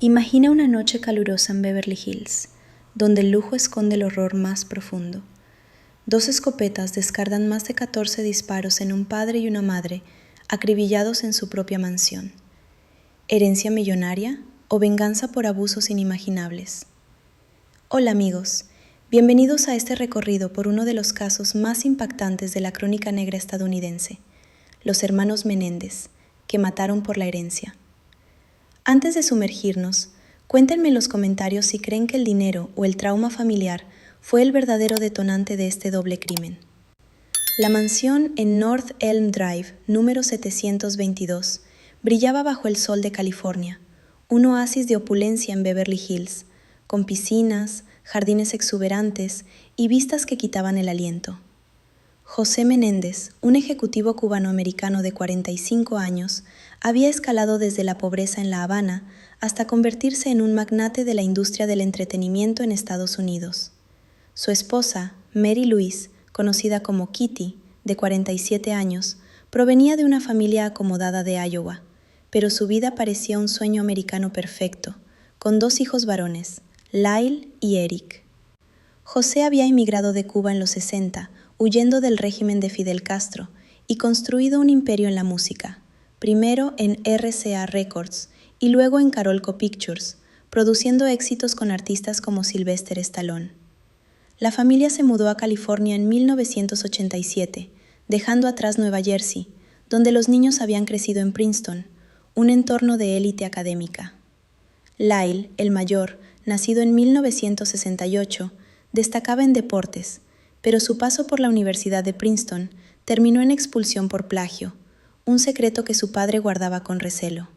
Imagina una noche calurosa en Beverly Hills, donde el lujo esconde el horror más profundo. Dos escopetas descargan más de 14 disparos en un padre y una madre acribillados en su propia mansión. ¿Herencia millonaria o venganza por abusos inimaginables? Hola amigos, bienvenidos a este recorrido por uno de los casos más impactantes de la crónica negra estadounidense, los hermanos Menéndez, que mataron por la herencia. Antes de sumergirnos, cuéntenme en los comentarios si creen que el dinero o el trauma familiar fue el verdadero detonante de este doble crimen. La mansión en North Elm Drive, número 722, brillaba bajo el sol de California, un oasis de opulencia en Beverly Hills, con piscinas, jardines exuberantes y vistas que quitaban el aliento. José Menéndez, un ejecutivo cubanoamericano de 45 años, había escalado desde la pobreza en La Habana hasta convertirse en un magnate de la industria del entretenimiento en Estados Unidos. Su esposa, Mary Louise, conocida como Kitty, de 47 años, provenía de una familia acomodada de Iowa, pero su vida parecía un sueño americano perfecto, con 2 hijos varones, Lyle y Eric. José había emigrado de Cuba en los 60, huyendo del régimen de Fidel Castro, y construido un imperio en la música, primero en RCA Records y luego en Carolco Pictures, produciendo éxitos con artistas como Sylvester Stallone. La familia se mudó a California en 1987, dejando atrás Nueva Jersey, donde los niños habían crecido en Princeton, un entorno de élite académica. Lyle, el mayor, nacido en 1968, destacaba en deportes, pero su paso por la Universidad de Princeton terminó en expulsión por plagio, un secreto que su padre guardaba con recelo.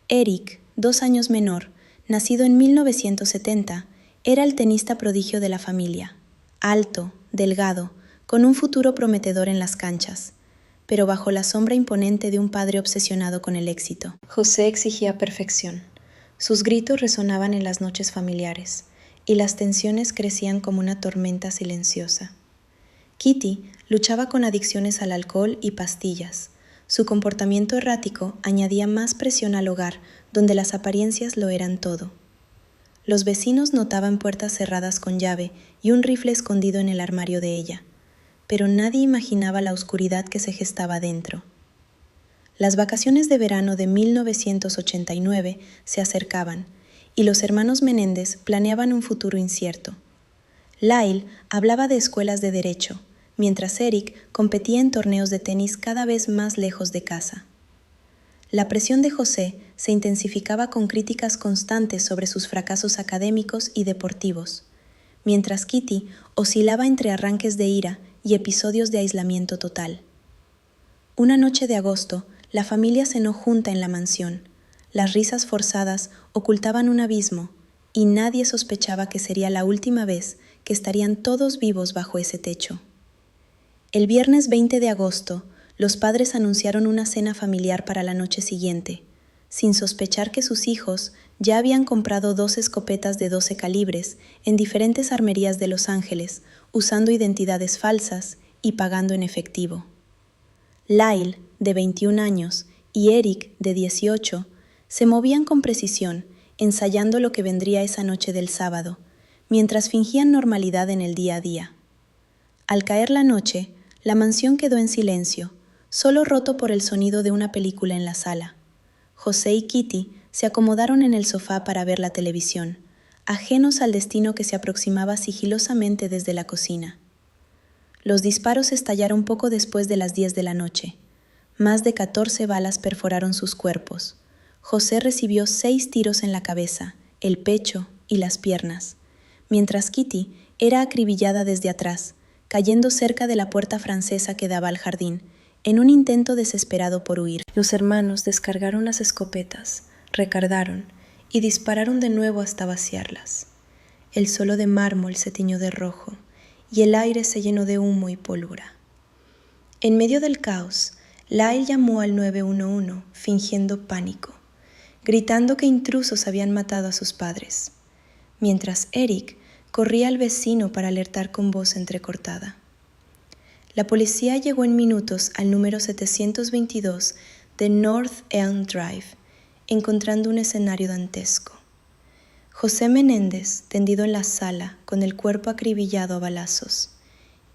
Eric, 2 años menor, nacido en 1970, era el tenista prodigio de la familia, alto, delgado, con un futuro prometedor en las canchas, pero bajo la sombra imponente de un padre obsesionado con el éxito. José exigía perfección. Sus gritos resonaban en las noches familiares, y las tensiones crecían como una tormenta silenciosa. Kitty luchaba con adicciones al alcohol y pastillas. Su comportamiento errático añadía más presión al hogar, donde las apariencias lo eran todo. Los vecinos notaban puertas cerradas con llave y un rifle escondido en el armario de ella, pero nadie imaginaba la oscuridad que se gestaba dentro. Las vacaciones de verano de 1989 se acercaban, y los hermanos Menéndez planeaban un futuro incierto. Lyle hablaba de escuelas de derecho, mientras Eric competía en torneos de tenis cada vez más lejos de casa. La presión de José se intensificaba con críticas constantes sobre sus fracasos académicos y deportivos, mientras Kitty oscilaba entre arranques de ira y episodios de aislamiento total. Una noche de agosto, la familia cenó junta en la mansión. Las risas forzadas ocultaban un abismo, y nadie sospechaba que sería la última vez que estarían todos vivos bajo ese techo. El viernes 20 de agosto, los padres anunciaron una cena familiar para la noche siguiente, sin sospechar que sus hijos ya habían comprado 2 escopetas de 12 calibres en diferentes armerías de Los Ángeles, usando identidades falsas y pagando en efectivo. Lyle, de 21 años, y Eric, de 18, se movían con precisión, ensayando lo que vendría esa noche del sábado, mientras fingían normalidad en el día a día. Al caer la noche, la mansión quedó en silencio, solo roto por el sonido de una película en la sala. José y Kitty se acomodaron en el sofá para ver la televisión, ajenos al destino que se aproximaba sigilosamente desde la cocina. Los disparos estallaron poco después de las 10 de la noche. Más de 14 balas perforaron sus cuerpos. José recibió 6 tiros en la cabeza, el pecho y las piernas, mientras Kitty era acribillada desde atrás, cayendo cerca de la puerta francesa que daba al jardín, en un intento desesperado por huir. Los hermanos descargaron las escopetas, recargaron y dispararon de nuevo hasta vaciarlas. El suelo de mármol se tiñó de rojo y el aire se llenó de humo y pólvora. En medio del caos, Lyle llamó al 911 fingiendo pánico, gritando que intrusos habían matado a sus padres, mientras Eric corría al vecino para alertar con voz entrecortada. La policía llegó en minutos al número 722 de North Elm Drive encontrando un escenario dantesco. José Menéndez tendido en la sala con el cuerpo acribillado a balazos,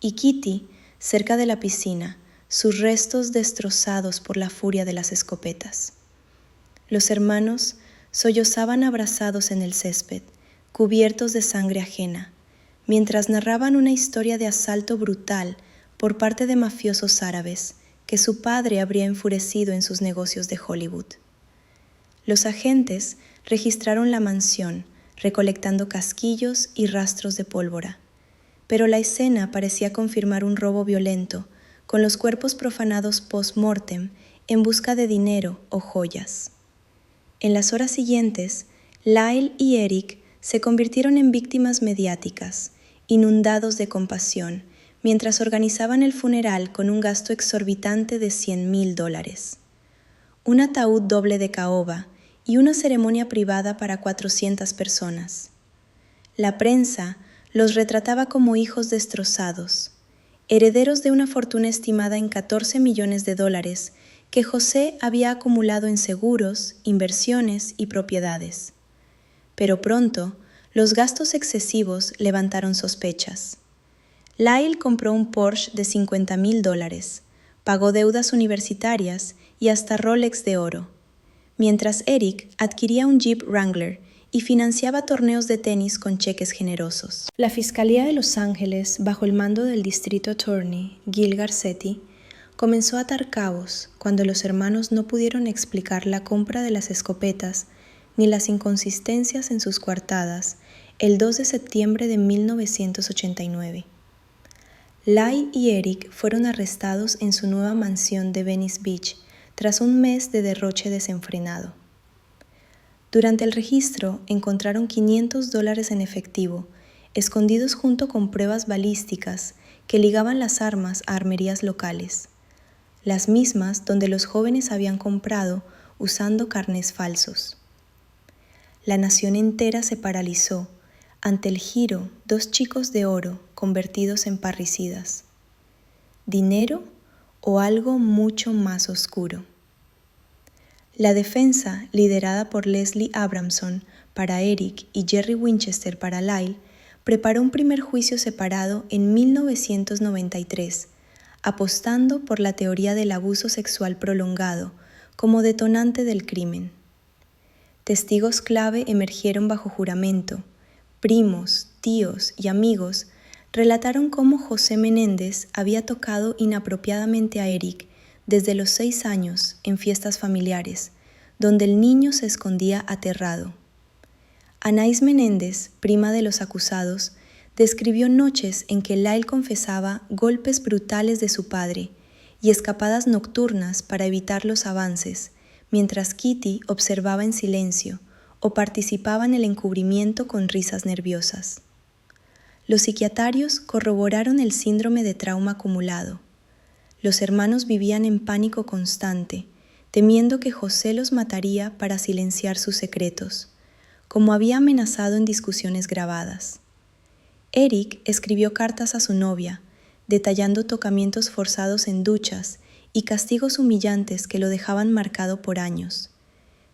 y Kitty cerca de la piscina, sus restos destrozados por la furia de las escopetas. Los hermanos sollozaban abrazados en el césped, cubiertos de sangre ajena, mientras narraban una historia de asalto brutal por parte de mafiosos árabes que su padre habría enfurecido en sus negocios de Hollywood. Los agentes registraron la mansión, recolectando casquillos y rastros de pólvora, pero la escena parecía confirmar un robo violento, con los cuerpos profanados post-mortem en busca de dinero o joyas. En las horas siguientes, Lyle y Eric se convirtieron en víctimas mediáticas, inundados de compasión, mientras organizaban el funeral con un gasto exorbitante de $100,000, un ataúd doble de caoba y una ceremonia privada para 400 personas. La prensa los retrataba como hijos destrozados, herederos de una fortuna estimada en $14 millones que José había acumulado en seguros, inversiones y propiedades. Pero pronto, los gastos excesivos levantaron sospechas. Lyle compró un Porsche de $50,000, pagó deudas universitarias y hasta Rolex de oro, mientras Eric adquiría un Jeep Wrangler y financiaba torneos de tenis con cheques generosos. La Fiscalía de Los Ángeles, bajo el mando del District Attorney, Gil Garcetti, comenzó a atar cabos cuando los hermanos no pudieron explicar la compra de las escopetas ni las inconsistencias en sus coartadas el 2 de septiembre de 1989. Lyle y Eric fueron arrestados en su nueva mansión de Venice Beach tras un mes de derroche desenfrenado. Durante el registro encontraron $500 en efectivo, escondidos junto con pruebas balísticas que ligaban las armas a armerías locales, las mismas donde los jóvenes habían comprado usando carnés falsos. La nación entera se paralizó ante el giro, 2 chicos de oro convertidos en parricidas. ¿Dinero o algo mucho más oscuro? La defensa, liderada por Leslie Abramson para Eric y Jerry Winchester para Lyle, preparó un primer juicio separado en 1993, apostando por la teoría del abuso sexual prolongado como detonante del crimen. Testigos clave emergieron bajo juramento. Primos, tíos y amigos relataron cómo José Menéndez había tocado inapropiadamente a Eric desde los 6 años en fiestas familiares, donde el niño se escondía aterrado. Anaís Menéndez, prima de los acusados, describió noches en que Lyle confesaba golpes brutales de su padre y escapadas nocturnas para evitar los avances, mientras Kitty observaba en silencio o participaba en el encubrimiento con risas nerviosas. Los psiquiatarios corroboraron el síndrome de trauma acumulado. Los hermanos vivían en pánico constante, temiendo que José los mataría para silenciar sus secretos, como había amenazado en discusiones grabadas. Eric escribió cartas a su novia, detallando tocamientos forzados en duchas y castigos humillantes que lo dejaban marcado por años,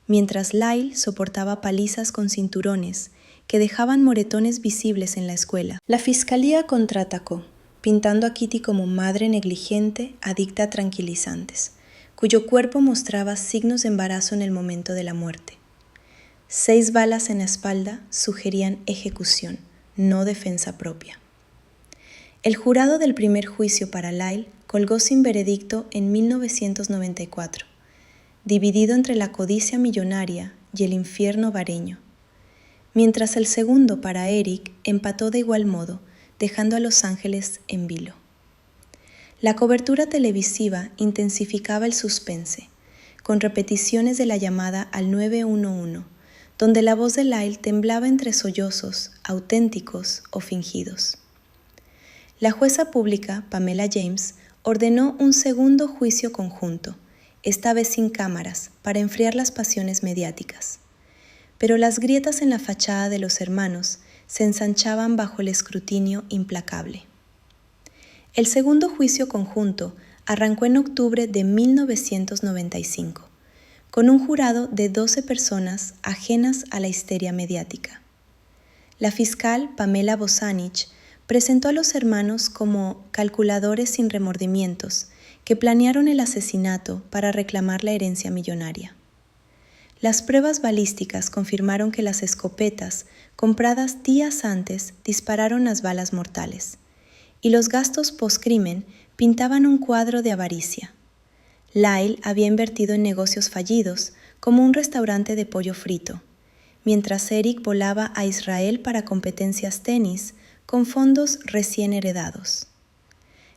mientras Lyle soportaba palizas con cinturones que dejaban moretones visibles en la escuela. La fiscalía contraatacó, pintando a Kitty como madre negligente, adicta a tranquilizantes, cuyo cuerpo mostraba signos de embarazo en el momento de la muerte. 6 balas en la espalda sugerían ejecución, no defensa propia. El jurado del primer juicio para Lyle colgó sin veredicto en 1994, dividido entre la codicia millonaria y el infierno bareño, mientras el segundo para Eric empató de igual modo, dejando a Los Ángeles en vilo. La cobertura televisiva intensificaba el suspense, con repeticiones de la llamada al 911, donde la voz de Lyle temblaba entre sollozos, auténticos o fingidos. La jueza pública, Pamela James, ordenó un segundo juicio conjunto, esta vez sin cámaras, para enfriar las pasiones mediáticas. Pero las grietas en la fachada de los hermanos se ensanchaban bajo el escrutinio implacable. El segundo juicio conjunto arrancó en octubre de 1995, con un jurado de 12 personas ajenas a la histeria mediática. La fiscal Pamela Bosanich presentó a los hermanos como calculadores sin remordimientos que planearon el asesinato para reclamar la herencia millonaria. Las pruebas balísticas confirmaron que las escopetas compradas días antes dispararon las balas mortales, y los gastos post-crimen pintaban un cuadro de avaricia. Lyle había invertido en negocios fallidos, como un restaurante de pollo frito, mientras Eric volaba a Israel para competencias tenis con fondos recién heredados.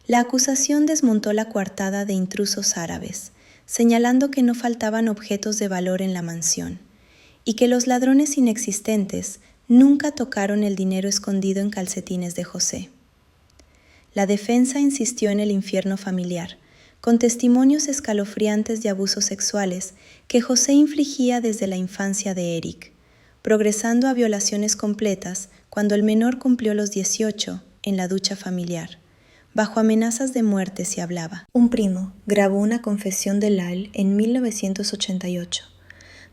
La acusación desmontó la coartada de intrusos árabes, señalando que no faltaban objetos de valor en la mansión, y que los ladrones inexistentes nunca tocaron el dinero escondido en calcetines de José. La defensa insistió en el infierno familiar, con testimonios escalofriantes de abusos sexuales que José infligía desde la infancia de Eric, progresando a violaciones completas cuando el menor cumplió los 18 en la ducha familiar, bajo amenazas de muerte si hablaba. Un primo grabó una confesión de Lyle en 1988,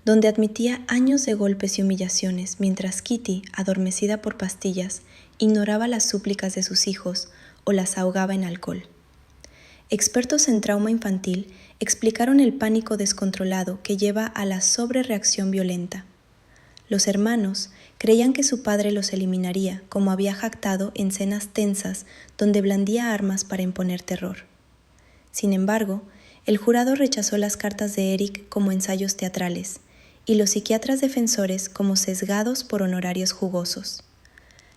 donde admitía años de golpes y humillaciones, mientras Kitty, adormecida por pastillas, ignoraba las súplicas de sus hijos o las ahogaba en alcohol. Expertos en trauma infantil explicaron el pánico descontrolado que lleva a la sobrereacción violenta. Los hermanos creían que su padre los eliminaría, como había jactado en escenas tensas donde blandía armas para imponer terror. Sin embargo, el jurado rechazó las cartas de Eric como ensayos teatrales y los psiquiatras defensores como sesgados por honorarios jugosos.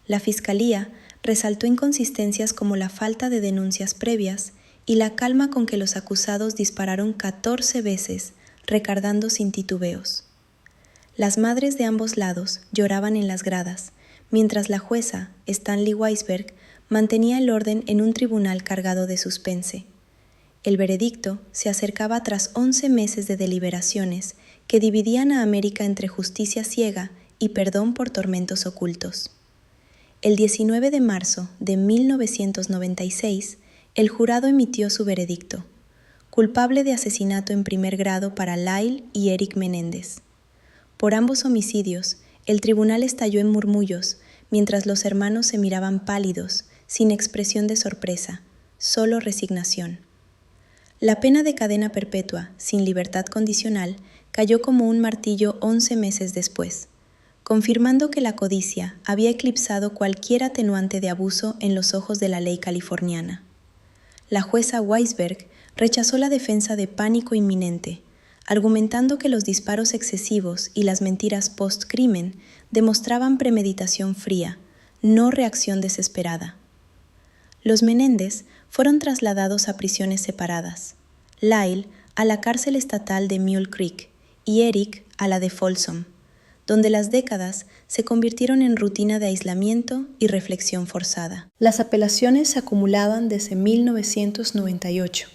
La fiscalía resaltó inconsistencias como la falta de denuncias previas y la calma con que los acusados dispararon 14 veces, recargando sin titubeos. Las madres de ambos lados lloraban en las gradas, mientras la jueza, Stanley Weisberg, mantenía el orden en un tribunal cargado de suspense. El veredicto se acercaba tras 11 meses de deliberaciones que dividían a América entre justicia ciega y perdón por tormentos ocultos. El 19 de marzo de 1996, el jurado emitió su veredicto: culpable de asesinato en primer grado para Lyle y Eric Menéndez. Por ambos homicidios, el tribunal estalló en murmullos, mientras los hermanos se miraban pálidos, sin expresión de sorpresa, solo resignación. La pena de cadena perpetua, sin libertad condicional, cayó como un martillo 11 meses después, confirmando que la codicia había eclipsado cualquier atenuante de abuso en los ojos de la ley californiana. La jueza Weisberg rechazó la defensa de pánico inminente, argumentando que los disparos excesivos y las mentiras post-crimen demostraban premeditación fría, no reacción desesperada. Los Menéndez fueron trasladados a prisiones separadas, Lyle a la cárcel estatal de Mule Creek y Eric a la de Folsom, donde las décadas se convirtieron en rutina de aislamiento y reflexión forzada. Las apelaciones se acumulaban desde 1998,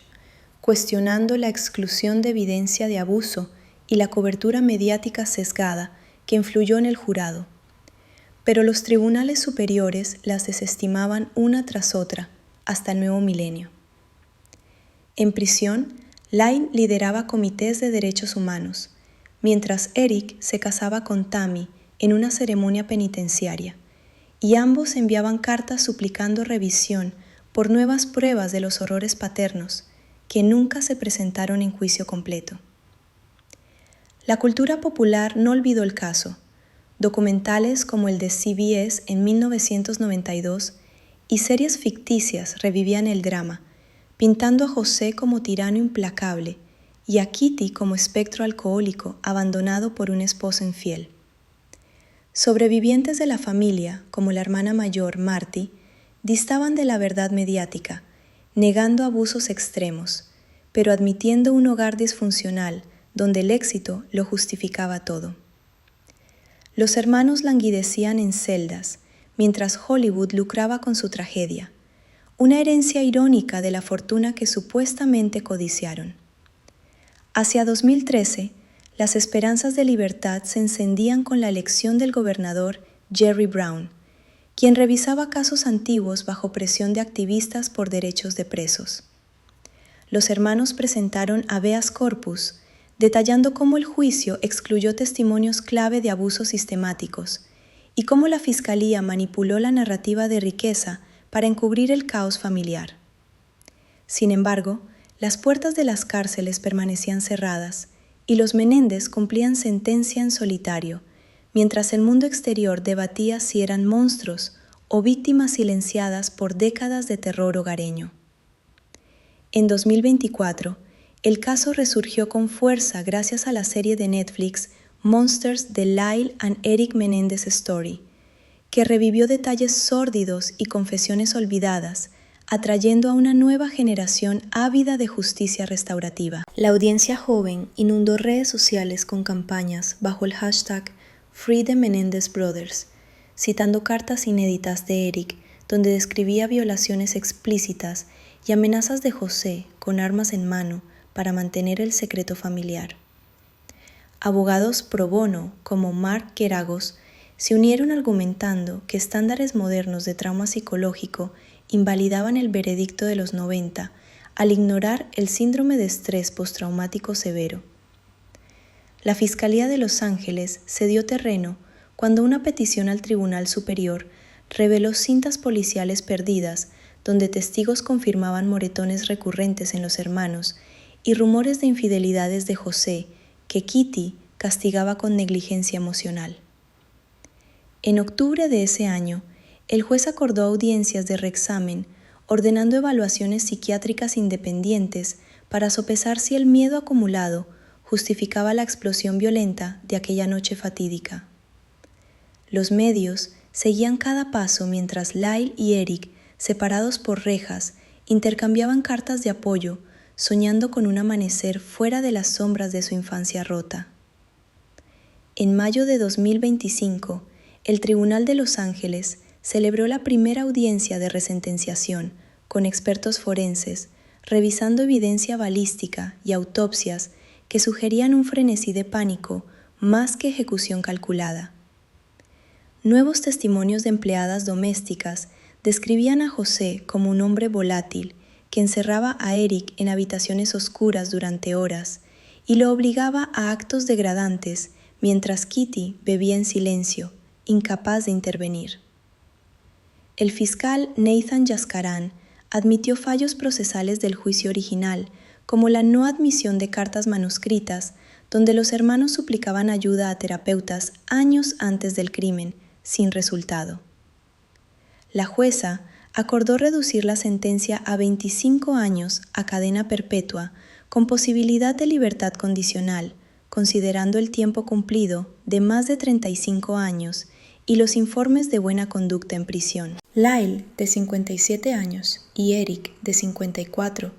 cuestionando la exclusión de evidencia de abuso y la cobertura mediática sesgada que influyó en el jurado. Pero los tribunales superiores las desestimaban una tras otra hasta el nuevo milenio. En prisión, Lyle lideraba comités de derechos humanos, mientras Eric se casaba con Tammy en una ceremonia penitenciaria, y ambos enviaban cartas suplicando revisión por nuevas pruebas de los horrores paternos que nunca se presentaron en juicio completo. La cultura popular no olvidó el caso. Documentales como el de CBS en 1992 y series ficticias revivían el drama, pintando a José como tirano implacable y a Kitty como espectro alcohólico abandonado por un esposo infiel. Sobrevivientes de la familia, como la hermana mayor Marty, distaban de la verdad mediática, negando abusos extremos, pero admitiendo un hogar disfuncional donde el éxito lo justificaba todo. Los hermanos languidecían en celdas, mientras Hollywood lucraba con su tragedia, una herencia irónica de la fortuna que supuestamente codiciaron. Hacia 2013, las esperanzas de libertad se encendían con la elección del gobernador Jerry Brown, quien revisaba casos antiguos bajo presión de activistas por derechos de presos. Los hermanos presentaron habeas corpus, detallando cómo el juicio excluyó testimonios clave de abusos sistemáticos y cómo la Fiscalía manipuló la narrativa de riqueza para encubrir el caos familiar. Sin embargo, las puertas de las cárceles permanecían cerradas y los Menéndez cumplían sentencia en solitario, mientras el mundo exterior debatía si eran monstruos o víctimas silenciadas por décadas de terror hogareño. En 2024, el caso resurgió con fuerza gracias a la serie de Netflix Monsters: The Lyle and Eric Menendez Story, que revivió detalles sórdidos y confesiones olvidadas, atrayendo a una nueva generación ávida de justicia restaurativa. La audiencia joven inundó redes sociales con campañas bajo el hashtag Free the Menendez Brothers, citando cartas inéditas de Eric, donde describía violaciones explícitas y amenazas de José con armas en mano para mantener el secreto familiar. Abogados pro bono como Mark Geragos se unieron argumentando que estándares modernos de trauma psicológico invalidaban el veredicto de los 90 al ignorar el síndrome de estrés postraumático severo. La Fiscalía de Los Ángeles cedió terreno cuando una petición al Tribunal Superior reveló cintas policiales perdidas donde testigos confirmaban moretones recurrentes en los hermanos y rumores de infidelidades de José que Kitty castigaba con negligencia emocional. En octubre de ese año, el juez acordó audiencias de reexamen, ordenando evaluaciones psiquiátricas independientes para sopesar si el miedo acumulado justificaba la explosión violenta de aquella noche fatídica. Los medios seguían cada paso mientras Lyle y Eric, separados por rejas, intercambiaban cartas de apoyo, soñando con un amanecer fuera de las sombras de su infancia rota. En mayo de 2025, el Tribunal de Los Ángeles celebró la primera audiencia de resentenciación con expertos forenses, revisando evidencia balística y autopsias que sugerían un frenesí de pánico más que ejecución calculada. Nuevos testimonios de empleadas domésticas describían a José como un hombre volátil que encerraba a Eric en habitaciones oscuras durante horas y lo obligaba a actos degradantes mientras Kitty bebía en silencio, incapaz de intervenir. El fiscal Nathan Yaskarán admitió fallos procesales del juicio original, como la no admisión de cartas manuscritas, donde los hermanos suplicaban ayuda a terapeutas años antes del crimen, sin resultado. La jueza acordó reducir la sentencia a 25 años a cadena perpetua, con posibilidad de libertad condicional, considerando el tiempo cumplido de más de 35 años y los informes de buena conducta en prisión. Lyle, de 57 años, y Eric, de 54,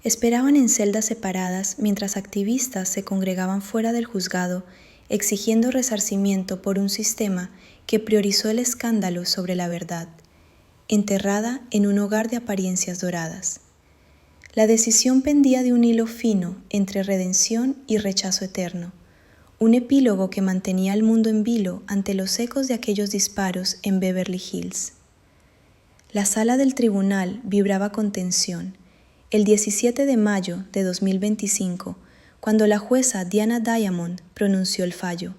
esperaban en celdas separadas mientras activistas se congregaban fuera del juzgado exigiendo resarcimiento por un sistema que priorizó el escándalo sobre la verdad, enterrada en un hogar de apariencias doradas. La decisión pendía de un hilo fino entre redención y rechazo eterno, un epílogo que mantenía al mundo en vilo ante los ecos de aquellos disparos en Beverly Hills. La sala del tribunal vibraba con tensión. El 17 de mayo de 2025, cuando la jueza Diana Diamond pronunció el fallo.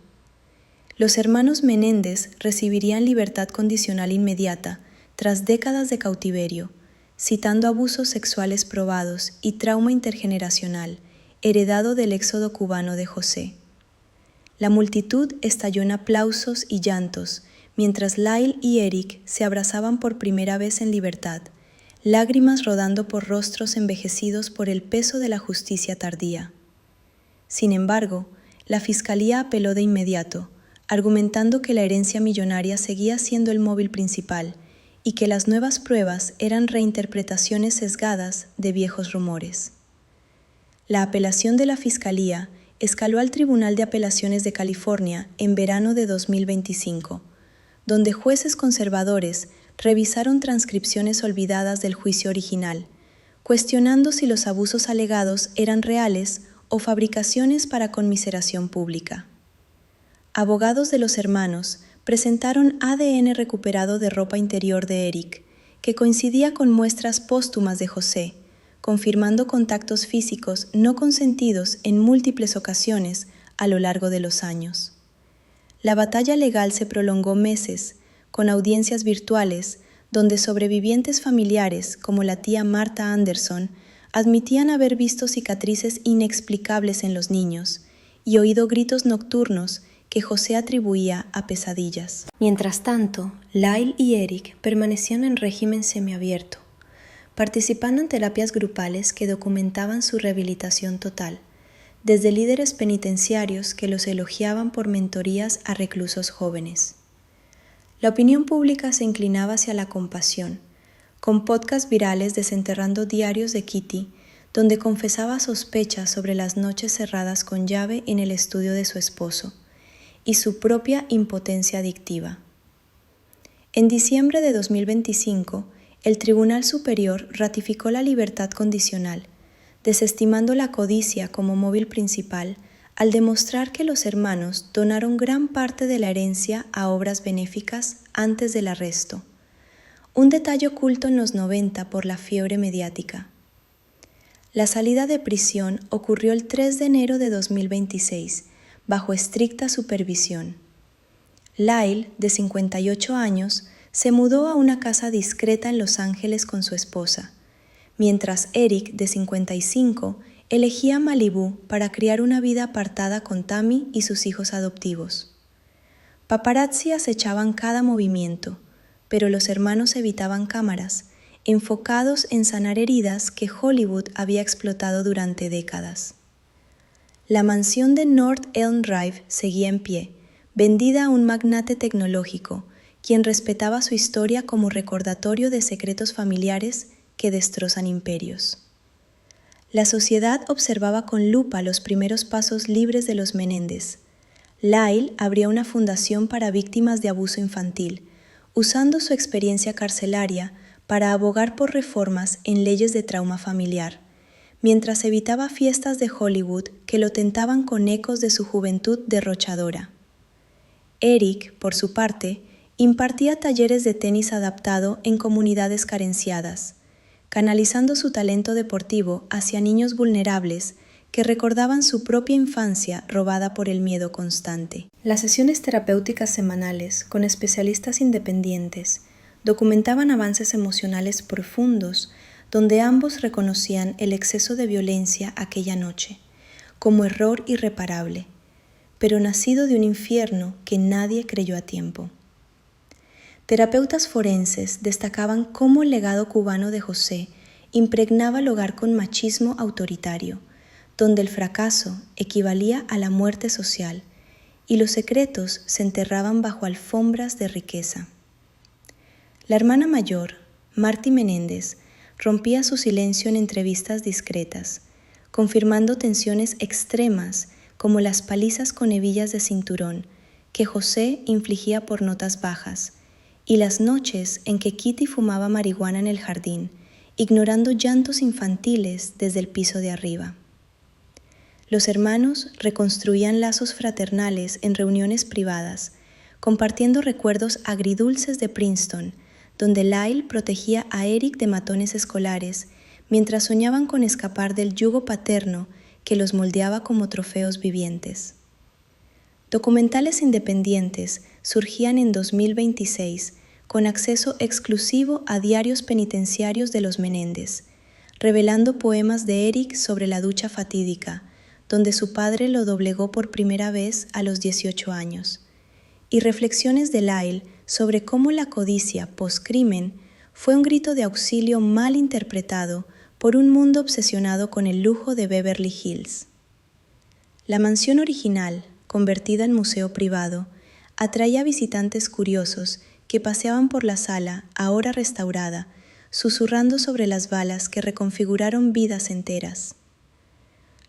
Los hermanos Menéndez recibirían libertad condicional inmediata tras décadas de cautiverio, citando abusos sexuales probados y trauma intergeneracional, heredado del éxodo cubano de José. La multitud estalló en aplausos y llantos, mientras Lyle y Eric se abrazaban por primera vez en libertad, lágrimas rodando por rostros envejecidos por el peso de la justicia tardía. Sin embargo, la Fiscalía apeló de inmediato, argumentando que la herencia millonaria seguía siendo el móvil principal y que las nuevas pruebas eran reinterpretaciones sesgadas de viejos rumores. La apelación de la Fiscalía escaló al Tribunal de Apelaciones de California en verano de 2025, donde jueces conservadores revisaron transcripciones olvidadas del juicio original, cuestionando si los abusos alegados eran reales o fabricaciones para conmiseración pública. Abogados de los hermanos presentaron ADN recuperado de ropa interior de Eric, que coincidía con muestras póstumas de José, confirmando contactos físicos no consentidos en múltiples ocasiones a lo largo de los años. La batalla legal se prolongó meses, con audiencias virtuales, donde sobrevivientes familiares, como la tía Marta Anderson, admitían haber visto cicatrices inexplicables en los niños y oído gritos nocturnos que José atribuía a pesadillas. Mientras tanto, Lyle y Eric permanecían en régimen semiabierto, participando en terapias grupales que documentaban su rehabilitación total, desde líderes penitenciarios que los elogiaban por mentorías a reclusos jóvenes. La opinión pública se inclinaba hacia la compasión, con podcasts virales desenterrando diarios de Kitty, donde confesaba sospechas sobre las noches cerradas con llave en el estudio de su esposo y su propia impotencia adictiva. En diciembre de 2025, el Tribunal Superior ratificó la libertad condicional, desestimando la codicia como móvil principal al demostrar que los hermanos donaron gran parte de la herencia a obras benéficas antes del arresto, un detalle oculto en los 90 por la fiebre mediática. La salida de prisión ocurrió el 3 de enero de 2026, bajo estricta supervisión. Lyle, de 58 años, se mudó a una casa discreta en Los Ángeles con su esposa, mientras Eric, de 55, elegía Malibú para criar una vida apartada con Tammy y sus hijos adoptivos. Paparazzi acechaban cada movimiento, pero los hermanos evitaban cámaras, enfocados en sanar heridas que Hollywood había explotado durante décadas. La mansión de North Elm Drive seguía en pie, vendida a un magnate tecnológico, quien respetaba su historia como recordatorio de secretos familiares que destrozan imperios. La sociedad observaba con lupa los primeros pasos libres de los Menéndez. Lyle abría una fundación para víctimas de abuso infantil, usando su experiencia carcelaria para abogar por reformas en leyes de trauma familiar, mientras evitaba fiestas de Hollywood que lo tentaban con ecos de su juventud derrochadora. Eric, por su parte, impartía talleres de tenis adaptado en comunidades carenciadas, canalizando su talento deportivo hacia niños vulnerables que recordaban su propia infancia robada por el miedo constante. Las sesiones terapéuticas semanales con especialistas independientes documentaban avances emocionales profundos donde ambos reconocían el exceso de violencia aquella noche como error irreparable, pero nacido de un infierno que nadie creyó a tiempo. Terapeutas forenses destacaban cómo el legado cubano de José impregnaba el hogar con machismo autoritario, donde el fracaso equivalía a la muerte social y los secretos se enterraban bajo alfombras de riqueza. La hermana mayor, Marty Menéndez, rompía su silencio en entrevistas discretas, confirmando tensiones extremas como las palizas con hebillas de cinturón que José infligía por notas bajas y las noches en que Kitty fumaba marihuana en el jardín, ignorando llantos infantiles desde el piso de arriba. Los hermanos reconstruían lazos fraternales en reuniones privadas, compartiendo recuerdos agridulces de Princeton, donde Lyle protegía a Eric de matones escolares, mientras soñaban con escapar del yugo paterno que los moldeaba como trofeos vivientes. Documentales independientes surgían en 2026 con acceso exclusivo a diarios penitenciarios de los Menéndez, revelando poemas de Eric sobre la ducha fatídica, donde su padre lo doblegó por primera vez a los 18 años, y reflexiones de Lyle sobre cómo la codicia post-crimen fue un grito de auxilio mal interpretado por un mundo obsesionado con el lujo de Beverly Hills. La mansión original, convertida en museo privado, atraía visitantes curiosos que paseaban por la sala, ahora restaurada, susurrando sobre las balas que reconfiguraron vidas enteras.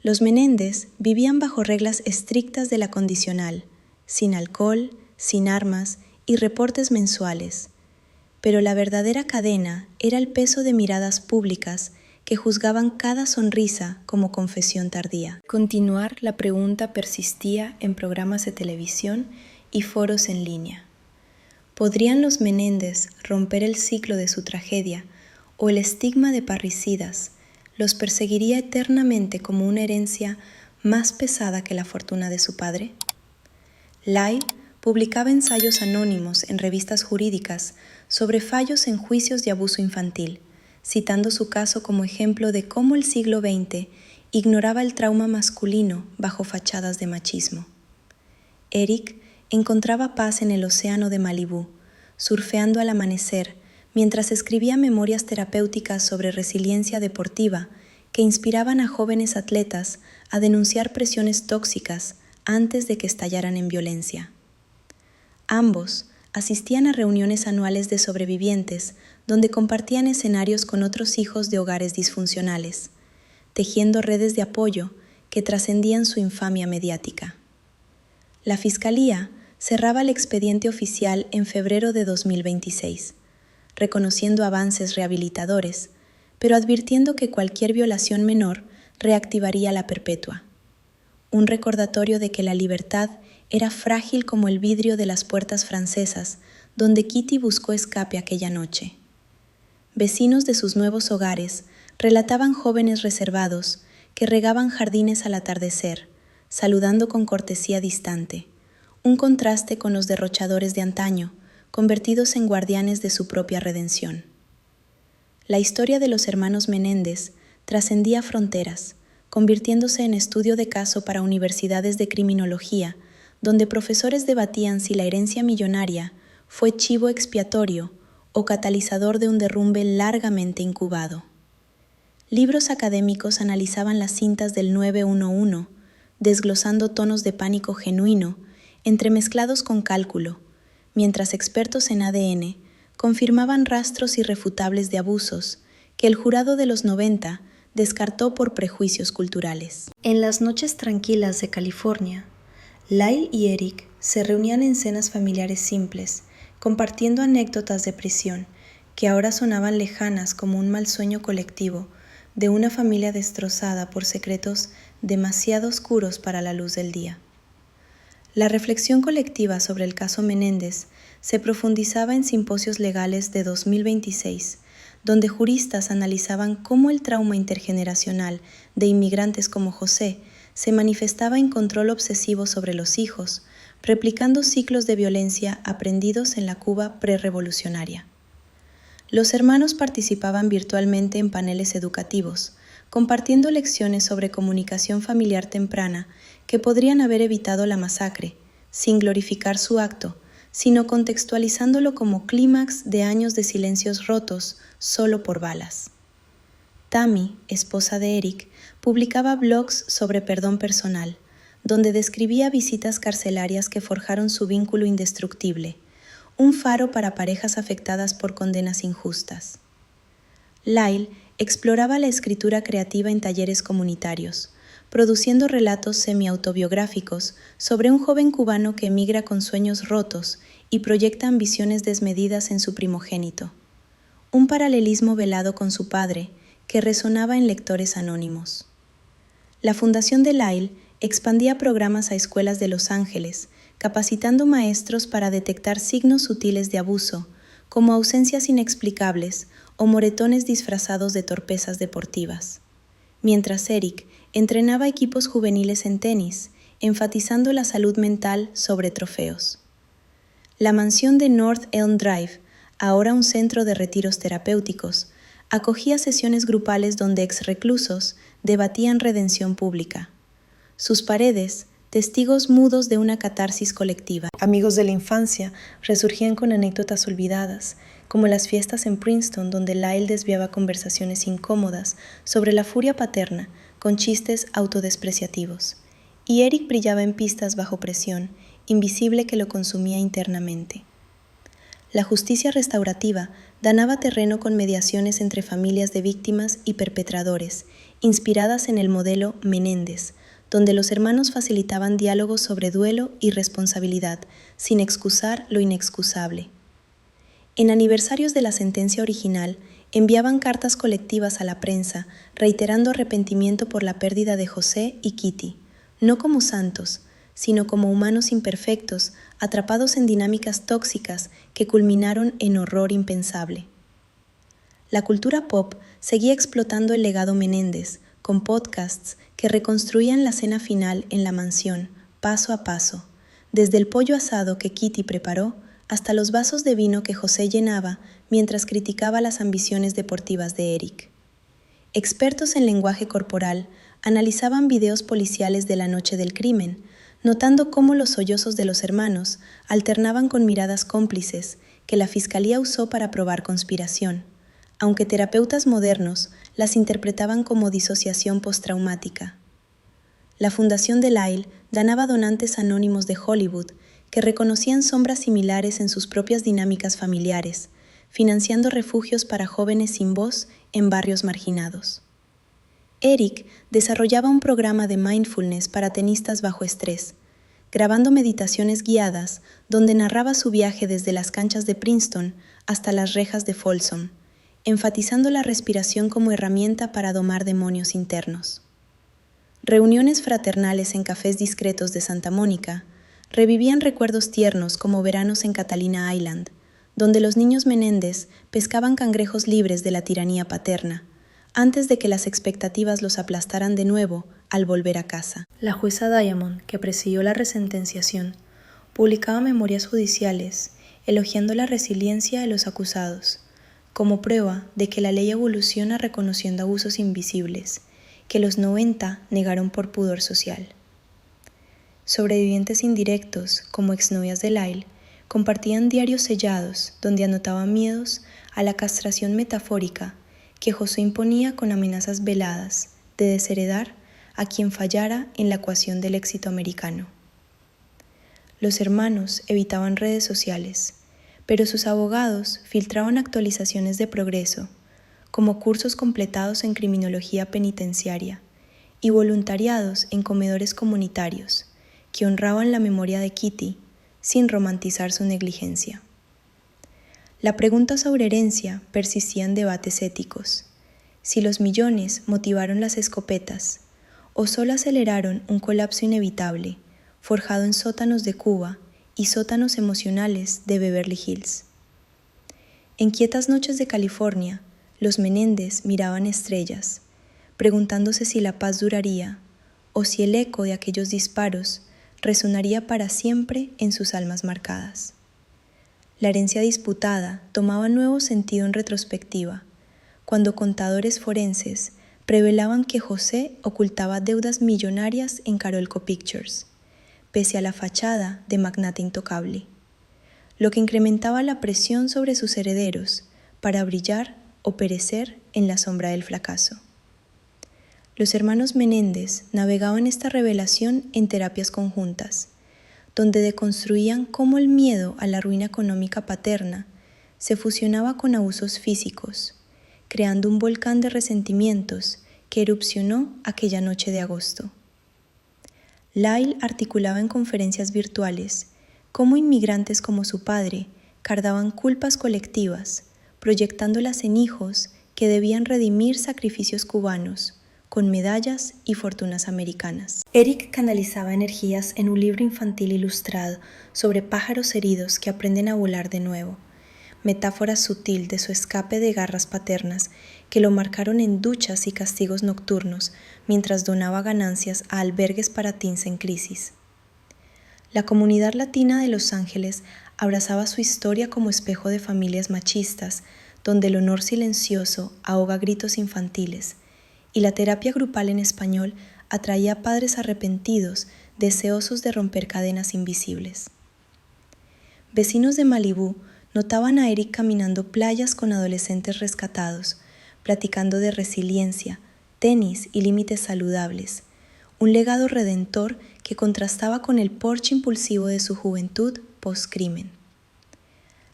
Los Menéndez vivían bajo reglas estrictas de la condicional, sin alcohol, sin armas y reportes mensuales, pero la verdadera cadena era el peso de miradas públicas que juzgaban cada sonrisa como confesión tardía. Continuar la pregunta persistía en programas de televisión y foros en línea. ¿Podrían los Menéndez romper el ciclo de su tragedia o el estigma de parricidas, los perseguiría eternamente como una herencia más pesada que la fortuna de su padre? Lyle publicaba ensayos anónimos en revistas jurídicas sobre fallos en juicios de abuso infantil, citando su caso como ejemplo de cómo el siglo XX ignoraba el trauma masculino bajo fachadas de machismo. Eric encontraba paz en el océano de Malibú, surfeando al amanecer, mientras escribía memorias terapéuticas sobre resiliencia deportiva que inspiraban a jóvenes atletas a denunciar presiones tóxicas antes de que estallaran en violencia. Ambos asistían a reuniones anuales de sobrevivientes donde compartían escenarios con otros hijos de hogares disfuncionales, tejiendo redes de apoyo que trascendían su infamia mediática. La Fiscalía cerraba el expediente oficial en febrero de 2026, reconociendo avances rehabilitadores, pero advirtiendo que cualquier violación menor reactivaría la perpetua. Un recordatorio de que la libertad era frágil como el vidrio de las puertas francesas donde Kitty buscó escape aquella noche. Vecinos de sus nuevos hogares relataban jóvenes reservados que regaban jardines al atardecer, saludando con cortesía distante, un contraste con los derrochadores de antaño, convertidos en guardianes de su propia redención. La historia de los hermanos Menéndez trascendía fronteras, convirtiéndose en estudio de caso para universidades de criminología, donde profesores debatían si la herencia millonaria fue chivo expiatorio o catalizador de un derrumbe largamente incubado. Libros académicos analizaban las cintas del 911, desglosando tonos de pánico genuino, entremezclados con cálculo, mientras expertos en ADN confirmaban rastros irrefutables de abusos que el jurado de los 90 descartó por prejuicios culturales. En las noches tranquilas de California, Lyle y Eric se reunían en cenas familiares simples, compartiendo anécdotas de prisión que ahora sonaban lejanas como un mal sueño colectivo de una familia destrozada por secretos demasiado oscuros para la luz del día. La reflexión colectiva sobre el caso Menéndez se profundizaba en simposios legales de 2026, donde juristas analizaban cómo el trauma intergeneracional de inmigrantes como José se manifestaba en control obsesivo sobre los hijos, replicando ciclos de violencia aprendidos en la Cuba prerrevolucionaria. Los hermanos participaban virtualmente en paneles educativos, compartiendo lecciones sobre comunicación familiar temprana que podrían haber evitado la masacre, sin glorificar su acto, sino contextualizándolo como clímax de años de silencios rotos solo por balas. Tammy, esposa de Eric, publicaba blogs sobre perdón personal, donde describía visitas carcelarias que forjaron su vínculo indestructible, un faro para parejas afectadas por condenas injustas. Lyle exploraba la escritura creativa en talleres comunitarios, produciendo relatos semi-autobiográficos sobre un joven cubano que emigra con sueños rotos y proyecta ambiciones desmedidas en su primogénito. Un paralelismo velado con su padre que resonaba en lectores anónimos. La Fundación de Lyle expandía programas a escuelas de Los Ángeles, capacitando maestros para detectar signos sutiles de abuso, como ausencias inexplicables o moretones disfrazados de torpezas deportivas. Mientras Eric entrenaba equipos juveniles en tenis, enfatizando la salud mental sobre trofeos. La mansión de North Elm Drive, ahora un centro de retiros terapéuticos, acogía sesiones grupales donde exreclusos debatían redención pública. Sus paredes, testigos mudos de una catarsis colectiva. Amigos de la infancia resurgían con anécdotas olvidadas, como las fiestas en Princeton donde Lyle desviaba conversaciones incómodas sobre la furia paterna con chistes autodespreciativos, y Eric brillaba en pistas bajo presión, invisible que lo consumía internamente. La justicia restaurativa ganaba terreno con mediaciones entre familias de víctimas y perpetradores, inspiradas en el modelo Menéndez, donde los hermanos facilitaban diálogos sobre duelo y responsabilidad, sin excusar lo inexcusable. En aniversarios de la sentencia original, enviaban cartas colectivas a la prensa, reiterando arrepentimiento por la pérdida de José y Kitty, no como santos, sino como humanos imperfectos, atrapados en dinámicas tóxicas que culminaron en horror impensable. La cultura pop seguía explotando el legado Menéndez, con podcasts que reconstruían la cena final en la mansión, paso a paso, desde el pollo asado que Kitty preparó hasta los vasos de vino que José llenaba mientras criticaba las ambiciones deportivas de Eric. Expertos en lenguaje corporal analizaban videos policiales de la noche del crimen, notando cómo los sollozos de los hermanos alternaban con miradas cómplices que la fiscalía usó para probar conspiración, aunque terapeutas modernos las interpretaban como disociación postraumática. La Fundación de Lyle ganaba donantes anónimos de Hollywood que reconocían sombras similares en sus propias dinámicas familiares, financiando refugios para jóvenes sin voz en barrios marginados. Eric desarrollaba un programa de mindfulness para tenistas bajo estrés, grabando meditaciones guiadas donde narraba su viaje desde las canchas de Princeton hasta las rejas de Folsom, enfatizando la respiración como herramienta para domar demonios internos. Reuniones fraternales en cafés discretos de Santa Mónica revivían recuerdos tiernos como veranos en Catalina Island, donde los niños Menéndez pescaban cangrejos libres de la tiranía paterna, antes de que las expectativas los aplastaran de nuevo al volver a casa. La jueza Diamond, que presidió la resentenciación, publicaba memorias judiciales elogiando la resiliencia de los acusados, como prueba de que la ley evoluciona reconociendo abusos invisibles, que los 90 negaron por pudor social. Sobrevivientes indirectos, como exnovias de Lyle, compartían diarios sellados donde anotaban miedos a la castración metafórica que José imponía con amenazas veladas de desheredar a quien fallara en la ecuación del éxito americano. Los hermanos evitaban redes sociales, pero sus abogados filtraban actualizaciones de progreso, como cursos completados en criminología penitenciaria y voluntariados en comedores comunitarios que honraban la memoria de Kitty sin romantizar su negligencia. La pregunta sobre herencia persistía en debates éticos. Si los millones motivaron las escopetas o solo aceleraron un colapso inevitable, forjado en sótanos de Cuba y sótanos emocionales de Beverly Hills. En quietas noches de California, los Menéndez miraban estrellas, preguntándose si la paz duraría o si el eco de aquellos disparos resonaría para siempre en sus almas marcadas. La herencia disputada tomaba nuevo sentido en retrospectiva, cuando contadores forenses revelaban que José ocultaba deudas millonarias en Carolco Pictures, pese a la fachada de magnate intocable, lo que incrementaba la presión sobre sus herederos para brillar o perecer en la sombra del fracaso. Los hermanos Menéndez navegaban esta revelación en terapias conjuntas, donde deconstruían cómo el miedo a la ruina económica paterna se fusionaba con abusos físicos, creando un volcán de resentimientos que erupcionó aquella noche de agosto. Lyle articulaba en conferencias virtuales cómo inmigrantes como su padre cargaban culpas colectivas, proyectándolas en hijos que debían redimir sacrificios cubanos con medallas y fortunas americanas. Eric canalizaba energías en un libro infantil ilustrado sobre pájaros heridos que aprenden a volar de nuevo, metáfora sutil de su escape de garras paternas que lo marcaron en duchas y castigos nocturnos mientras donaba ganancias a albergues para teens en crisis. La comunidad latina de Los Ángeles abrazaba su historia como espejo de familias machistas, donde el honor silencioso ahoga gritos infantiles, y la terapia grupal en español atraía a padres arrepentidos, deseosos de romper cadenas invisibles. Vecinos de Malibú notaban a Eric caminando playas con adolescentes rescatados, platicando de resiliencia, tenis y límites saludables, un legado redentor que contrastaba con el porche impulsivo de su juventud post-crimen.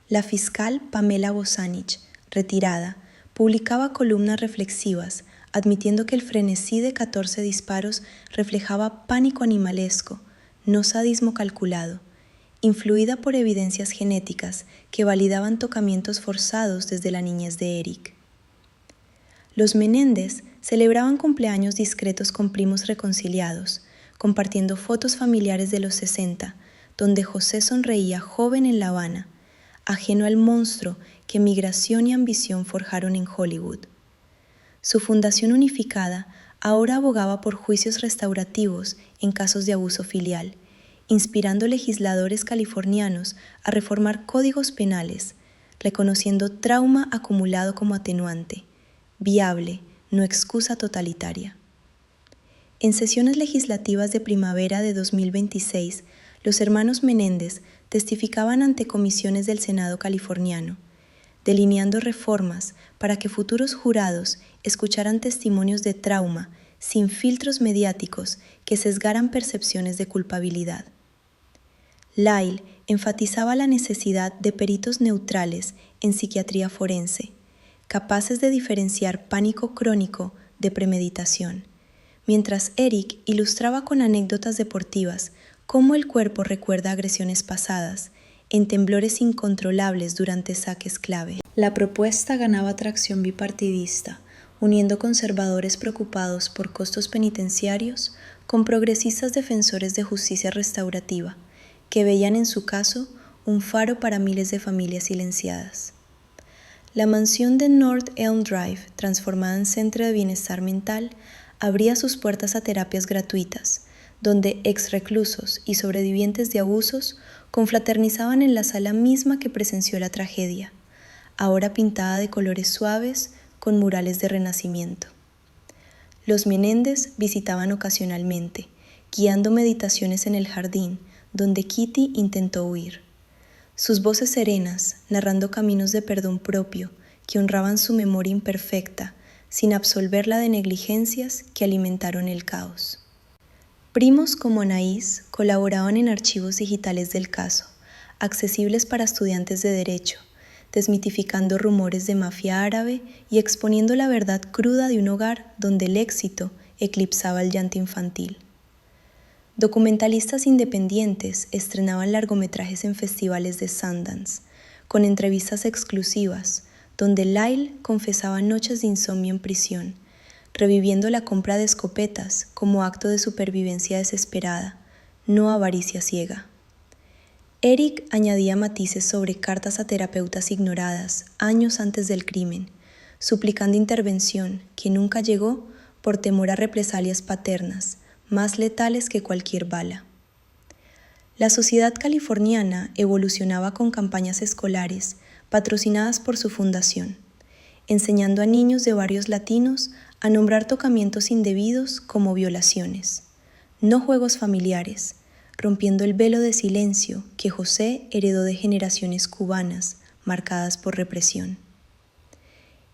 La fiscal Pamela Bosanich, retirada, publicaba columnas reflexivas, admitiendo que el frenesí de 14 disparos reflejaba pánico animalesco, no sadismo calculado, influida por evidencias genéticas que validaban tocamientos forzados desde la niñez de Eric. Los Menéndez celebraban cumpleaños discretos con primos reconciliados, compartiendo fotos familiares de los 60, donde José sonreía joven en La Habana, ajeno al monstruo que migración y ambición forjaron en Hollywood. Su fundación unificada ahora abogaba por juicios restaurativos en casos de abuso filial, inspirando legisladores californianos a reformar códigos penales, reconociendo trauma acumulado como atenuante, viable, no excusa totalitaria. En sesiones legislativas de primavera de 2026, los hermanos Menéndez testificaban ante comisiones del Senado californiano, delineando reformas para que futuros jurados escucharan testimonios de trauma sin filtros mediáticos que sesgaran percepciones de culpabilidad. Lyle enfatizaba la necesidad de peritos neutrales en psiquiatría forense, capaces de diferenciar pánico crónico de premeditación, mientras Eric ilustraba con anécdotas deportivas cómo el cuerpo recuerda agresiones pasadas, en temblores incontrolables durante saques clave. La propuesta ganaba tracción bipartidista, uniendo conservadores preocupados por costos penitenciarios con progresistas defensores de justicia restaurativa, que veían en su caso un faro para miles de familias silenciadas. La mansión de North Elm Drive, transformada en centro de bienestar mental, abría sus puertas a terapias gratuitas, donde exreclusos y sobrevivientes de abusos confraternizaban en la sala misma que presenció la tragedia, ahora pintada de colores suaves con murales de renacimiento. Los Menéndez visitaban ocasionalmente, guiando meditaciones en el jardín, donde Kitty intentó huir. Sus voces serenas, narrando caminos de perdón propio que honraban su memoria imperfecta, sin absolverla de negligencias que alimentaron el caos. Primos como Anaís colaboraban en archivos digitales del caso, accesibles para estudiantes de derecho, desmitificando rumores de mafia árabe y exponiendo la verdad cruda de un hogar donde el éxito eclipsaba el llanto infantil. Documentalistas independientes estrenaban largometrajes en festivales de Sundance, con entrevistas exclusivas, donde Lyle confesaba noches de insomnio en prisión, reviviendo la compra de escopetas como acto de supervivencia desesperada, no avaricia ciega. Eric añadía matices sobre cartas a terapeutas ignoradas años antes del crimen, suplicando intervención que nunca llegó por temor a represalias paternas, más letales que cualquier bala. La sociedad californiana evolucionaba con campañas escolares patrocinadas por su fundación, enseñando a niños de barrios latinos a nombrar tocamientos indebidos como violaciones, no juegos familiares, rompiendo el velo de silencio que José heredó de generaciones cubanas marcadas por represión.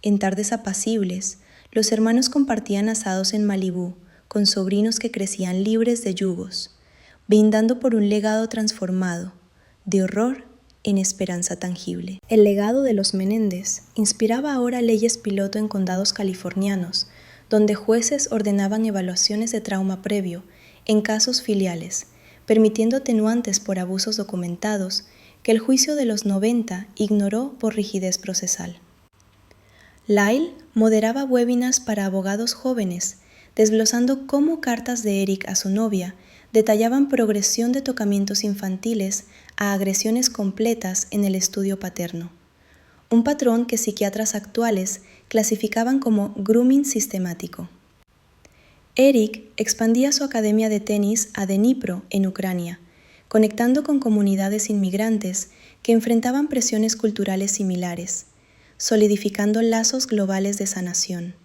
En tardes apacibles, los hermanos compartían asados en Malibú con sobrinos que crecían libres de yugos, brindando por un legado transformado, de horror en esperanza tangible. El legado de los Menéndez inspiraba ahora leyes piloto en condados californianos, donde jueces ordenaban evaluaciones de trauma previo en casos filiales, permitiendo atenuantes por abusos documentados que el juicio de los 90 ignoró por rigidez procesal. Lyle moderaba webinars para abogados jóvenes, desglosando cómo cartas de Eric a su novia detallaban progresión de tocamientos infantiles a agresiones completas en el estudio paterno, un patrón que psiquiatras actuales clasificaban como grooming sistemático. Eric expandía su academia de tenis a Dnipro, en Ucrania, conectando con comunidades inmigrantes que enfrentaban presiones culturales similares, solidificando lazos globales de sanación.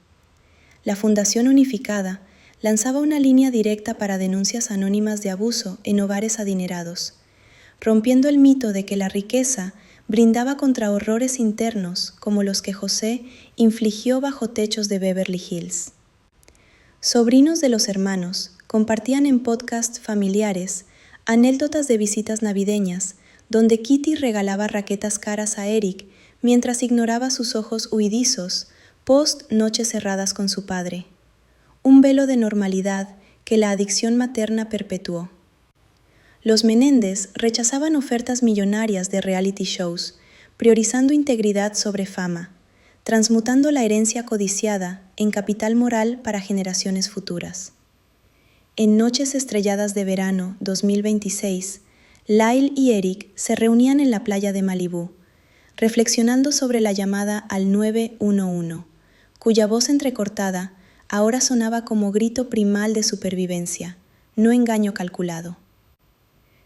La Fundación Unificada lanzaba una línea directa para denuncias anónimas de abuso en hogares adinerados, rompiendo el mito de que la riqueza brindaba contra horrores internos como los que José infligió bajo techos de Beverly Hills. Sobrinos de los hermanos compartían en podcasts familiares anécdotas de visitas navideñas donde Kitty regalaba raquetas caras a Eric mientras ignoraba sus ojos huidizos post noches cerradas con su padre. Un velo de normalidad que la adicción materna perpetuó. Los Menéndez rechazaban ofertas millonarias de reality shows, priorizando integridad sobre fama, transmutando la herencia codiciada en capital moral para generaciones futuras. En Noches Estrelladas de Verano 2026, Lyle y Eric se reunían en la playa de Malibú, reflexionando sobre la llamada al 911, cuya voz entrecortada ahora sonaba como grito primal de supervivencia, no engaño calculado.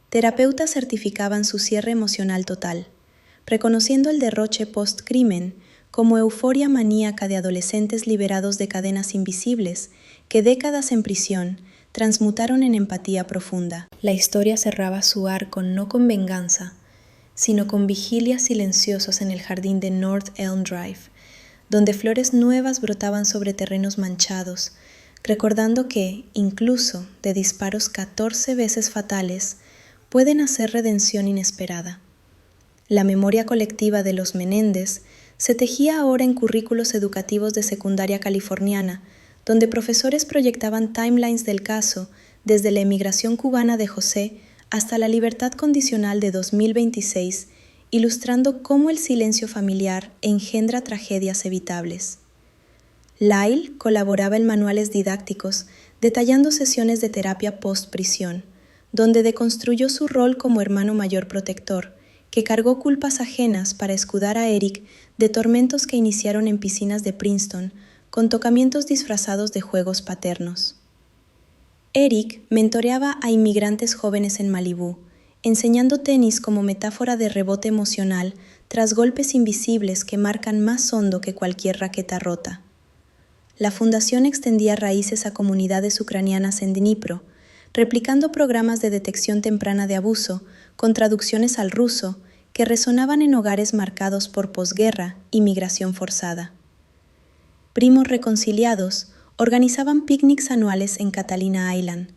Terapeutas certificaban su cierre emocional total, reconociendo el derroche post-crimen como euforia maníaca de adolescentes liberados de cadenas invisibles que décadas en prisión transmutaron en empatía profunda. La historia cerraba su arco no con venganza, sino con vigilias silenciosas en el jardín de North Elm Drive, donde flores nuevas brotaban sobre terrenos manchados, recordando que, incluso de disparos 14 veces fatales, pueden hacer redención inesperada. La memoria colectiva de los Menéndez se tejía ahora en currículos educativos de secundaria californiana, donde profesores proyectaban timelines del caso desde la emigración cubana de José hasta la libertad condicional de 2026, ilustrando cómo el silencio familiar engendra tragedias evitables. Lyle colaboraba en manuales didácticos detallando sesiones de terapia post-prisión, donde deconstruyó su rol como hermano mayor protector, que cargó culpas ajenas para escudar a Eric de tormentos que iniciaron en piscinas de Princeton, con tocamientos disfrazados de juegos paternos. Eric mentoreaba a inmigrantes jóvenes en Malibú, enseñando tenis como metáfora de rebote emocional tras golpes invisibles que marcan más hondo que cualquier raqueta rota. La fundación extendía raíces a comunidades ucranianas en Dnipro, replicando programas de detección temprana de abuso con traducciones al ruso que resonaban en hogares marcados por posguerra y migración forzada. Primos reconciliados organizaban picnics anuales en Catalina Island,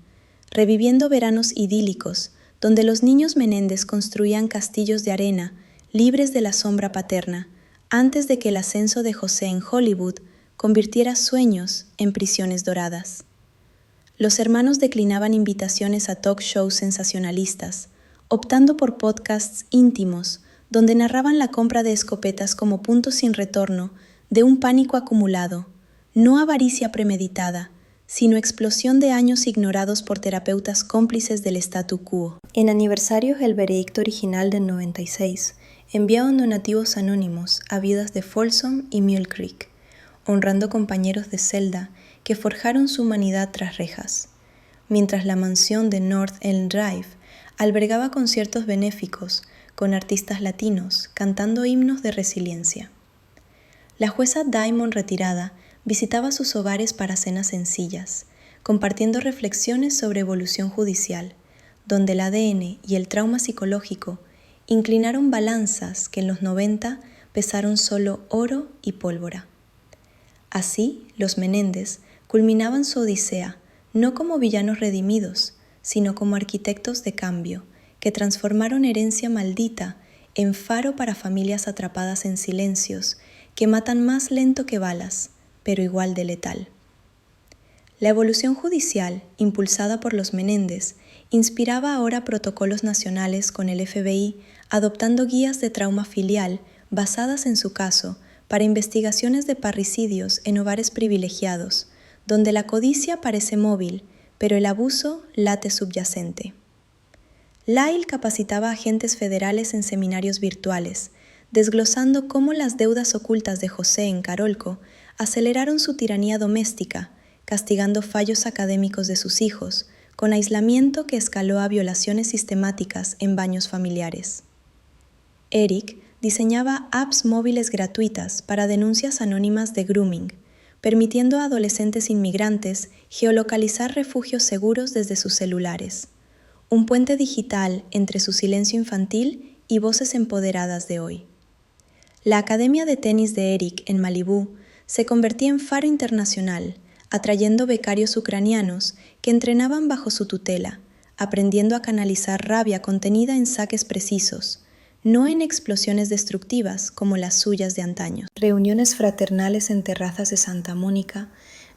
reviviendo veranos idílicos donde los niños Menéndez construían castillos de arena libres de la sombra paterna antes de que el ascenso de José en Hollywood convirtiera sueños en prisiones doradas. Los hermanos declinaban invitaciones a talk shows sensacionalistas, optando por podcasts íntimos donde narraban la compra de escopetas como punto sin retorno de un pánico acumulado, no avaricia premeditada, sino explosión de años ignorados por terapeutas cómplices del statu quo. En aniversario el veredicto original del 96 enviaban donativos anónimos a viudas de Folsom y Mule Creek, honrando compañeros de celda que forjaron su humanidad tras rejas, mientras la mansión de North Elm Drive albergaba conciertos benéficos con artistas latinos cantando himnos de resiliencia. La jueza Diamond retirada visitaba sus hogares para cenas sencillas, compartiendo reflexiones sobre evolución judicial, donde el ADN y el trauma psicológico inclinaron balanzas que en los 90 pesaron solo oro y pólvora. Así, los Menéndez culminaban su odisea no como villanos redimidos, sino como arquitectos de cambio, que transformaron herencia maldita en faro para familias atrapadas en silencios que matan más lento que balas, pero igual de letal. La evolución judicial, impulsada por los Menéndez, inspiraba ahora protocolos nacionales con el FBI, adoptando guías de trauma filial basadas en su caso para investigaciones de parricidios en hogares privilegiados, donde la codicia parece móvil, pero el abuso late subyacente. Lyle capacitaba a agentes federales en seminarios virtuales, desglosando cómo las deudas ocultas de José en Carolco aceleraron su tiranía doméstica, castigando fallos académicos de sus hijos, con aislamiento que escaló a violaciones sistemáticas en baños familiares. Eric diseñaba apps móviles gratuitas para denuncias anónimas de grooming, permitiendo a adolescentes inmigrantes geolocalizar refugios seguros desde sus celulares, un puente digital entre su silencio infantil y voces empoderadas de hoy. La Academia de Tenis de Eric en Malibú se convertía en faro internacional, atrayendo becarios ucranianos que entrenaban bajo su tutela, aprendiendo a canalizar rabia contenida en saques precisos, no en explosiones destructivas como las suyas de antaño. Reuniones fraternales en terrazas de Santa Mónica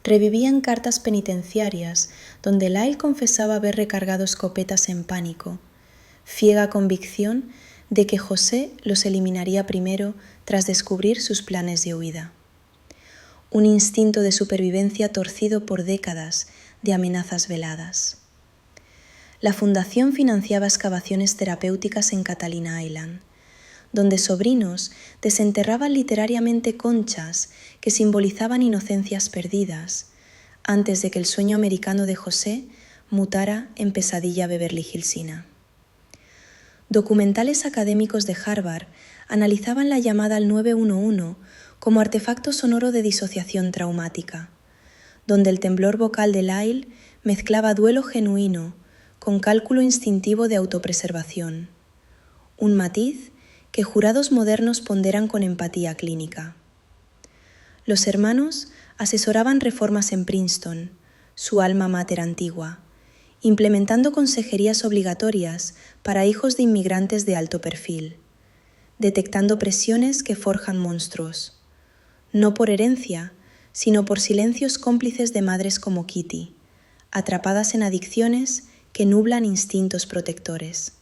revivían cartas penitenciarias donde Lyle confesaba haber recargado escopetas en pánico, ciega convicción de que José los eliminaría primero tras descubrir sus planes de huida. Un instinto de supervivencia torcido por décadas de amenazas veladas. La fundación financiaba excavaciones terapéuticas en Catalina Island, donde sobrinos desenterraban literariamente conchas que simbolizaban inocencias perdidas, antes de que el sueño americano de José mutara en pesadilla Beverly Hillsina. Documentales académicos de Harvard analizaban la llamada al 911 como artefacto sonoro de disociación traumática, donde el temblor vocal de Lyle mezclaba duelo genuino con cálculo instintivo de autopreservación, un matiz que jurados modernos ponderan con empatía clínica. Los hermanos asesoraban reformas en Princeton, su alma mater antigua, implementando consejerías obligatorias para hijos de inmigrantes de alto perfil, detectando presiones que forjan monstruos, no por herencia, sino por silencios cómplices de madres como Kitty, atrapadas en adicciones que nublan instintos protectores.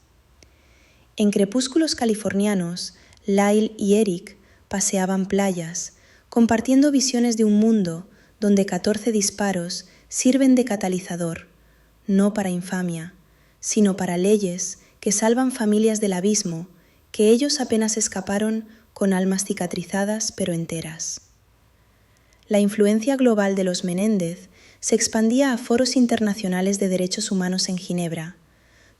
En crepúsculos californianos, Lyle y Eric paseaban playas, compartiendo visiones de un mundo donde 14 disparos sirven de catalizador, no para infamia, sino para leyes que salvan familias del abismo que ellos apenas escaparon con almas cicatrizadas pero enteras. La influencia global de los Menéndez se expandía a foros internacionales de derechos humanos en Ginebra,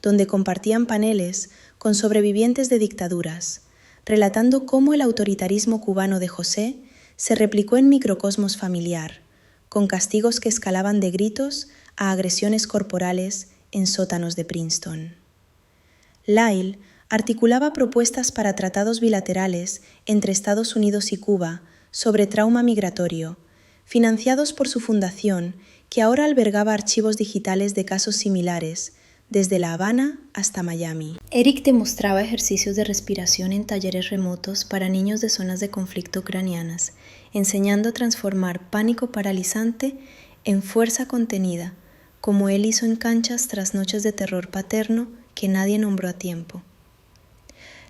donde compartían paneles con sobrevivientes de dictaduras, relatando cómo el autoritarismo cubano de José se replicó en microcosmos familiar, con castigos que escalaban de gritos a agresiones corporales en sótanos de Princeton. Lyle articulaba propuestas para tratados bilaterales entre Estados Unidos y Cuba sobre trauma migratorio, financiados por su fundación, que ahora albergaba archivos digitales de casos similares, desde La Habana hasta Miami. Eric demostraba ejercicios de respiración en talleres remotos para niños de zonas de conflicto ucranianas, enseñando a transformar pánico paralizante en fuerza contenida, como él hizo en canchas tras noches de terror paterno que nadie nombró a tiempo.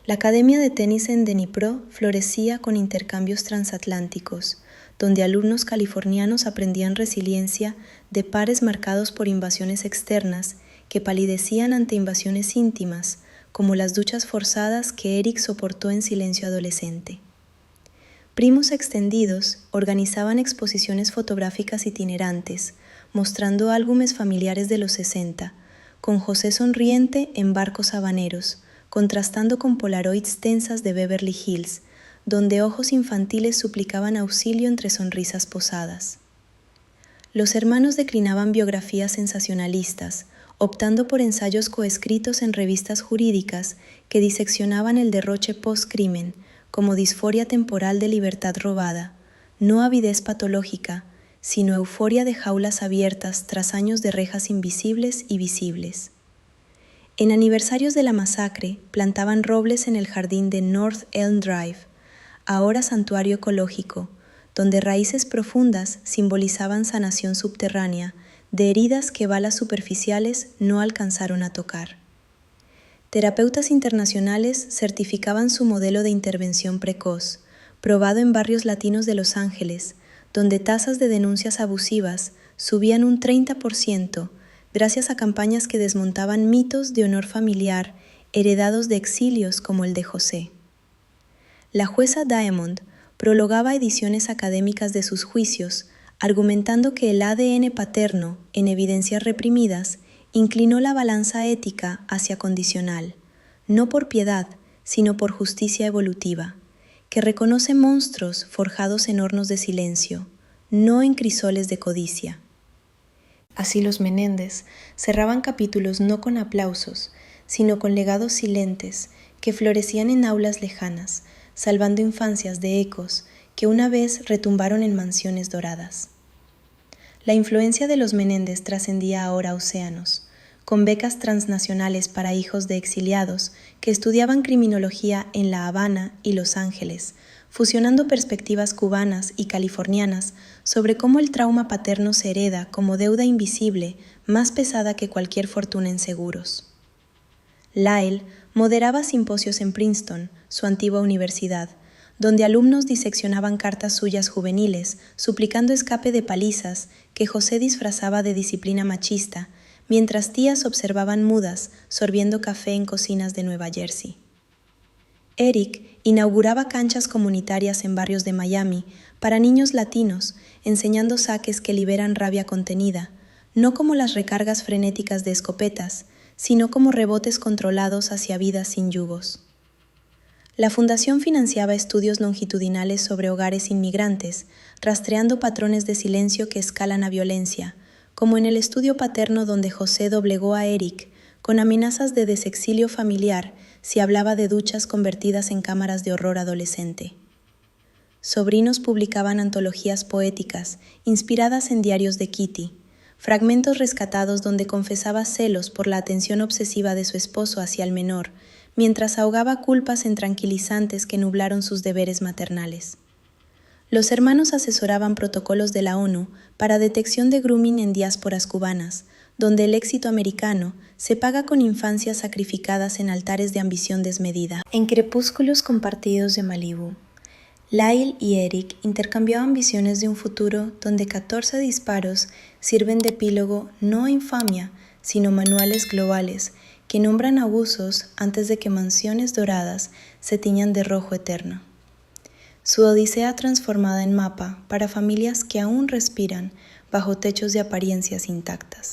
La academia de tenis en Dnipro florecía con intercambios transatlánticos, donde alumnos californianos aprendían resiliencia de pares marcados por invasiones externas que palidecían ante invasiones íntimas, como las duchas forzadas que Eric soportó en silencio adolescente. Primos extendidos organizaban exposiciones fotográficas itinerantes, mostrando álbumes familiares de los 60, con José sonriente en barcos habaneros, contrastando con polaroids tensas de Beverly Hills, donde ojos infantiles suplicaban auxilio entre sonrisas posadas. Los hermanos declinaban biografías sensacionalistas, optando por ensayos coescritos en revistas jurídicas que diseccionaban el derroche post-crimen como disforia temporal de libertad robada, no avidez patológica, sino euforia de jaulas abiertas tras años de rejas invisibles y visibles. En aniversarios de la masacre, plantaban robles en el jardín de North Elm Drive, ahora santuario ecológico, donde raíces profundas simbolizaban sanación subterránea de heridas que balas superficiales no alcanzaron a tocar. Terapeutas internacionales certificaban su modelo de intervención precoz, probado en barrios latinos de Los Ángeles, donde tasas de denuncias abusivas subían un 30% gracias a campañas que desmontaban mitos de honor familiar heredados de exilios como el de José. La jueza Diamond prologaba ediciones académicas de sus juicios, argumentando que el ADN paterno en evidencias reprimidas inclinó la balanza ética hacia condicional, no por piedad, sino por justicia evolutiva, que reconoce monstruos forjados en hornos de silencio, no en crisoles de codicia. Así los Menéndez cerraban capítulos no con aplausos, sino con legados silentes que florecían en aulas lejanas, salvando infancias de ecos que una vez retumbaron en mansiones doradas. La influencia de los Menéndez trascendía ahora océanos, con becas transnacionales para hijos de exiliados que estudiaban criminología en La Habana y Los Ángeles, fusionando perspectivas cubanas y californianas sobre cómo el trauma paterno se hereda como deuda invisible más pesada que cualquier fortuna en seguros. Lyle moderaba simposios en Princeton, su antigua universidad, donde alumnos diseccionaban cartas suyas juveniles, suplicando escape de palizas que José disfrazaba de disciplina machista, mientras tías observaban mudas, sorbiendo café en cocinas de Nueva Jersey. Eric inauguraba canchas comunitarias en barrios de Miami para niños latinos, enseñando saques que liberan rabia contenida, no como las recargas frenéticas de escopetas, sino como rebotes controlados hacia vidas sin yugos. La fundación financiaba estudios longitudinales sobre hogares inmigrantes, rastreando patrones de silencio que escalan a violencia, como en el estudio paterno donde José doblegó a Eric con amenazas de desexilio familiar si hablaba de duchas convertidas en cámaras de horror adolescente. Sobrinos publicaban antologías poéticas inspiradas en diarios de Kitty, fragmentos rescatados donde confesaba celos por la atención obsesiva de su esposo hacia el menor, mientras ahogaba culpas en tranquilizantes que nublaron sus deberes maternales. Los hermanos asesoraban protocolos de la ONU para detección de grooming en diásporas cubanas, donde el éxito americano se paga con infancias sacrificadas en altares de ambición desmedida. En crepúsculos compartidos de Malibú, Lyle y Eric intercambiaban visiones de un futuro donde 14 disparos sirven de epílogo no a infamia, sino manuales globales que nombran abusos antes de que mansiones doradas se tiñan de rojo eterno. Su odisea transformada en mapa para familias que aún respiran bajo techos de apariencias intactas.